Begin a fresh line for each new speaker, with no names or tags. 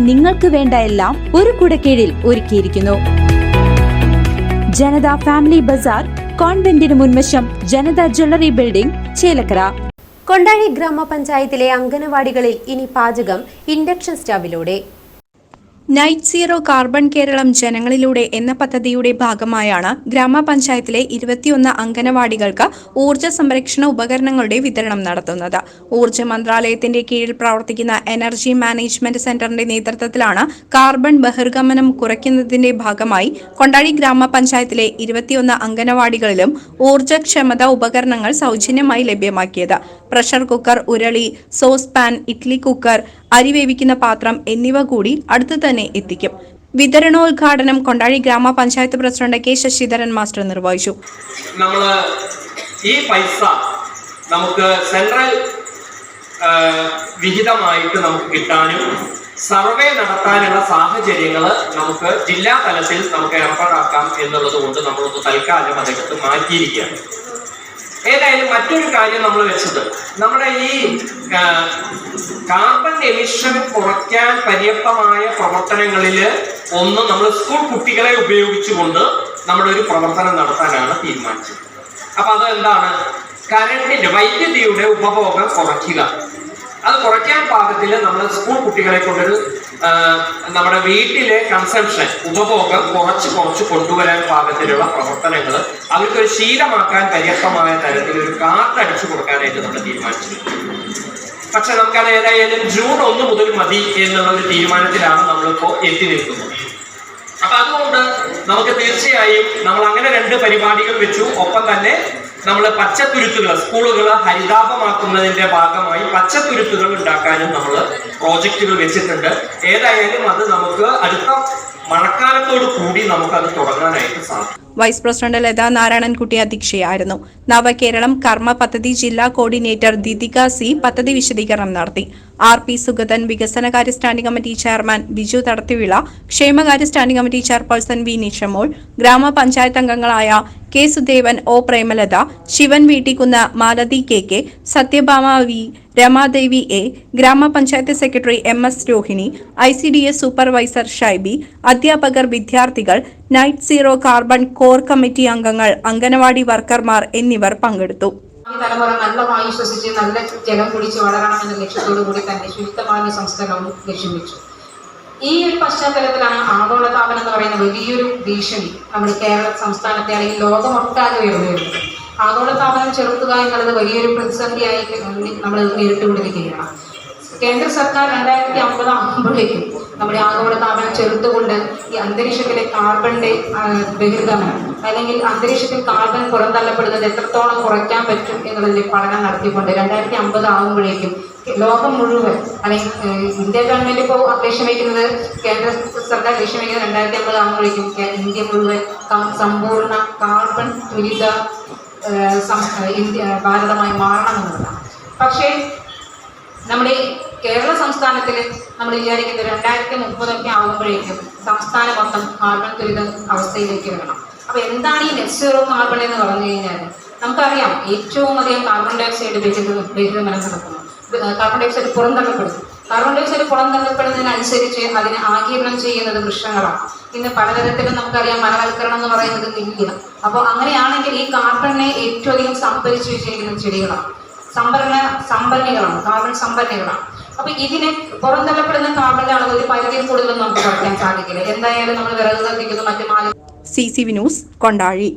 നിങ്ങൾക്ക് വേണ്ട എല്ലാം ഒരു കുടക്കീഴിൽ ഒരുക്കിയിരിക്കുന്നു. ജനത ഫാമിലി ബസാർ, കോൺവെന്റിന് മുൻവശം, ജനത ജ്വല്ലറി ബിൽഡിംഗ്, ചേലക്കര.
കൊണ്ടാഴി ഗ്രാമപഞ്ചായത്തിലെ അംഗനവാടികളിൽ ഇനി പാചകം ഇൻഡക്ഷൻ സ്റ്റവിലൂടെ.
നൈറ്റ് സീറോ കാർബൺ കേരളം ജനങ്ങളിലൂടെ എന്ന പദ്ധതിയുടെ ഭാഗമായാണ് ഗ്രാമപഞ്ചായത്തിലെ 21 അംഗനവാടികൾക്ക് ഊർജ്ജ സംരക്ഷണ ഉപകരണങ്ങളുടെ വിതരണം നടത്തുന്നത്. ഊർജ്ജ മന്ത്രാലയത്തിന്റെ കീഴിൽ പ്രവർത്തിക്കുന്ന എനർജി മാനേജ്മെന്റ് സെന്ററിന്റെ നേതൃത്വത്തിലാണ് കാർബൺ ബഹിർഗമനം കുറയ്ക്കുന്നതിന്റെ ഭാഗമായി കൊണ്ടാഴി ഗ്രാമപഞ്ചായത്തിലെ 21 അംഗനവാടികളിലും ഊർജ്ജക്ഷമത ഉപകരണങ്ങൾ സൗജന്യമായി ലഭ്യമാക്കിയത്. പ്രഷർ കുക്കർ, ഉരുളി, സോസ് പാൻ, ഇഡ്ലി കുക്കർ, അരി വേവിക്കുന്ന പാത്രം എന്നിവ കൂടി അടുത്തു തന്നെ എത്തിക്കും. വിതരണോദ്ഘാടനം കൊണ്ടാഴി ഗ്രാമപഞ്ചായത്ത് പ്രസിഡന്റ് കെ ശശിധരൻ മാസ്റ്റർ നിർവഹിച്ചു.
ഈ പൈസ നമുക്ക് സെൻട്രൽ വിഹിതമായിട്ട് നമുക്ക് കിട്ടാനും സർവേ നടത്താനുള്ള സാഹചര്യങ്ങൾ നമുക്ക് ജില്ലാ തലത്തിൽ നമുക്ക് ഏർപ്പാടാക്കാം എന്നുള്ളത് കൊണ്ട് നമ്മളൊന്ന് തൽക്കാലം അതെടുത്ത് മാറ്റിയിരിക്കുകയാണ്. ഏതായാലും മറ്റൊരു കാര്യം നമ്മൾ വെച്ചത്, നമ്മുടെ ഈ കാർബൺ എമിഷൻ കുറയ്ക്കാൻ പര്യാപ്തമായ പ്രവർത്തനങ്ങളിൽ ഒന്ന് നമ്മൾ സ്കൂൾ കുട്ടികളെ ഉപയോഗിച്ചുകൊണ്ട് നമ്മുടെ ഒരു പ്രവർത്തനം നടത്താനാണ് തീരുമാനിച്ചത്. അപ്പൊ അത് എന്താണ്? കറണ്ടിന്റെ വൈദ്യുതിയുടെ ഉപഭോഗം കുറയ്ക്കുക. അത് കുറയ്ക്കാൻ പാകത്തിൽ നമ്മൾ സ്കൂൾ കുട്ടികളെ കൊണ്ടൊരു നമ്മുടെ വീട്ടിലെ കൺസംഷൻ ഉപഭോഗം കുറച്ച് കൊണ്ടുവരാൻ പാകത്തിലുള്ള പ്രവർത്തനങ്ങൾ അവർക്കൊരു ശീലമാക്കാൻ പര്യാപ്തമായ തരത്തിൽ ഒരു കാർഡ് അടിച്ചു കൊടുക്കാനായിട്ട് നമ്മൾ തീരുമാനിച്ചു. പക്ഷെ നമുക്കത് ഏതായാലും ജൂൺ 1 മുതൽ മതി എന്നുള്ള ഒരു തീരുമാനത്തിലാണ് നമ്മളിപ്പോ എത്തി നിൽക്കുന്നത്. അപ്പൊ അതുകൊണ്ട് നമുക്ക് തീർച്ചയായും നമ്മൾ അങ്ങനെ 2 പരിപാടികൾ വെച്ചു. ഒപ്പം തന്നെ നമ്മൾ പച്ചത്തുരുത്തുകൾ, സ്കൂളുകൾ ഹരിതാപമാക്കുന്നതിന്റെ ഭാഗമായി പച്ചത്തുരുത്തുകൾ ഉണ്ടാക്കാനും നമ്മൾ പ്രോജക്റ്റുകൾ വെച്ചിട്ടുണ്ട്. ഏതായാലും അത് നമുക്ക് അടുത്ത മഴക്കാലത്തോട് കൂടി നമുക്കത് തുടങ്ങാനായിട്ട് സാധിക്കും.
വൈസ് പ്രസിഡന്റ് ലതാ നാരായണൻകുട്ടി അധ്യക്ഷയായിരുന്നു. നവകേരളം കർമ്മ പദ്ധതി ജില്ലാ കോർഡിനേറ്റർ ദിതിക സി പദ്ധതി വിശദീകരണം നടത്തി. RP സുഗതൻ, വികസനകാര്യ standing committee chairman Biju Thadathivila, ക്ഷേമകാര്യ standing committee chairperson V Nishamol, ഗ്രാമപഞ്ചായത്ത് അംഗങ്ങളായ K Sudevan, O Premalatha, Sivan Veettikkunnu, Malathi KK, Sathyabhama V, Ramadevi A, ഗ്രാമപഞ്ചായത്ത് secretary MS Rohini, ICDS supervisor Shaiby, അധ്യാപകർ, വിദ്യാർത്ഥികൾ, net zero carbon core committee അംഗങ്ങൾ, അംഗനവാടി വർക്കർമാർ എന്നിവർ പങ്കെടുത്തു.
തലമുറ നല്ല വായു ശ്വസിച്ച് നല്ല ജലം കുടിച്ച് വളരണമെന്ന ലക്ഷ്യത്തോടു കൂടി തന്നെ ശുദ്ധമായ സംസ്കരണവും ലക്ഷ്യം വെച്ചു. ഈ ഒരു പശ്ചാത്തലത്തിലാണ് ആഗോളതാപനം എന്ന് പറയുന്ന വലിയൊരു ഭീഷണി നമ്മുടെ കേരള സംസ്ഥാനത്തെ അല്ലെങ്കിൽ ലോകമൊട്ടാകെ ഉയർന്നു വരുന്നത്. ആഗോളതാപനം ചെറുക്കുക എന്നുള്ളത് വലിയൊരു പ്രതിസന്ധിയായി നമ്മൾ നേരിട്ടുകൊണ്ടിരിക്കുകയാണ്. കേന്ദ്ര സർക്കാർ 2050 ആകുമ്പോഴേക്കും നമ്മുടെ ആഗോളതാപനം ചെറുത്തുകൊണ്ട് ഈ അന്തരീക്ഷത്തിലെ കാർബണിന്റെ ബഹിർഗമനം അല്ലെങ്കിൽ അന്തരീക്ഷത്തിൽ കാർബൺ പുറന്തള്ളപ്പെടുന്നത് എത്രത്തോളം കുറയ്ക്കാൻ പറ്റും എന്നുള്ളതിൽ പഠനം നടത്തിക്കൊണ്ട് 2050 ആകുമ്പോഴേക്കും ലോകം മുഴുവൻ അല്ലെങ്കിൽ ഇന്ത്യ ഗവൺമെന്റ് ഇപ്പോൾ ലക്ഷ്യം വയ്ക്കുന്നത്, കേന്ദ്ര സർക്കാർ ലക്ഷ്യം വയ്ക്കുന്നത് 2050 ആകുമ്പോഴേക്കും ഇന്ത്യ മുഴുവൻ സമ്പൂർണ്ണ കാർബൺ തുരിത ഭാരതമായി മാറണം എന്നുള്ളതാണ്. പക്ഷേ നമ്മുടെ കേരള സംസ്ഥാനത്തിൽ നമ്മൾ വിചാരിക്കുന്നത് 2030 ആകുമ്പോഴേക്കും സംസ്ഥാനം മൊത്തം കാർബൺ തുരിത അവസ്ഥയിലേക്ക് വരണം. അപ്പൊ എന്താണ് ഈ നെറ്റ് സീറോ കാർബൺ എന്ന് പറഞ്ഞു കഴിഞ്ഞാൽ നമുക്കറിയാം, ഏറ്റവും അധികം കാർബൺ ഡൈ ഓക്സൈഡ് ബഹിർഗമനം നടക്കുന്നു. കാർബൺ ഡൈ ഓക്സൈഡ് പുറന്തള്ളപ്പെടുന്നു. കാർബൺ ഡൈ ഓക്സൈഡ് പുറന്തള്ളപ്പെടുന്നതിനനുസരിച്ച് അതിനെ ആഗിരണം ചെയ്യുന്നത് വൃക്ഷങ്ങളാണ്. ഇന്ന് പലതരത്തിലും നമുക്കറിയാം വനവൽക്കരണം എന്ന് പറയുന്നത് ഇല്ല. അപ്പോൾ അങ്ങനെയാണെങ്കിൽ ഈ കാർബണിനെ ഏറ്റവും അധികം സംഭരിച്ചു വെച്ചിരിക്കുന്ന ചെടികളാണ്, സംഭരണികളാണ്, കാർബൺ സംഭരണികളാണ്. അപ്പൊ ഇതിന് പുറന്തള്ളപ്പെടുന്ന കാർബണിന്റെ അളവ് ഒരു പരിധിയിൽ കൂടുതലൊന്നും നമുക്ക് കുറയ്ക്കാൻ സാധിക്കില്ല. എന്തായാലും നമ്മൾ വിറക് കത്തിക്കുന്നു, മറ്റു CCV ന്യൂസ്, കൊണ്ടാഴി.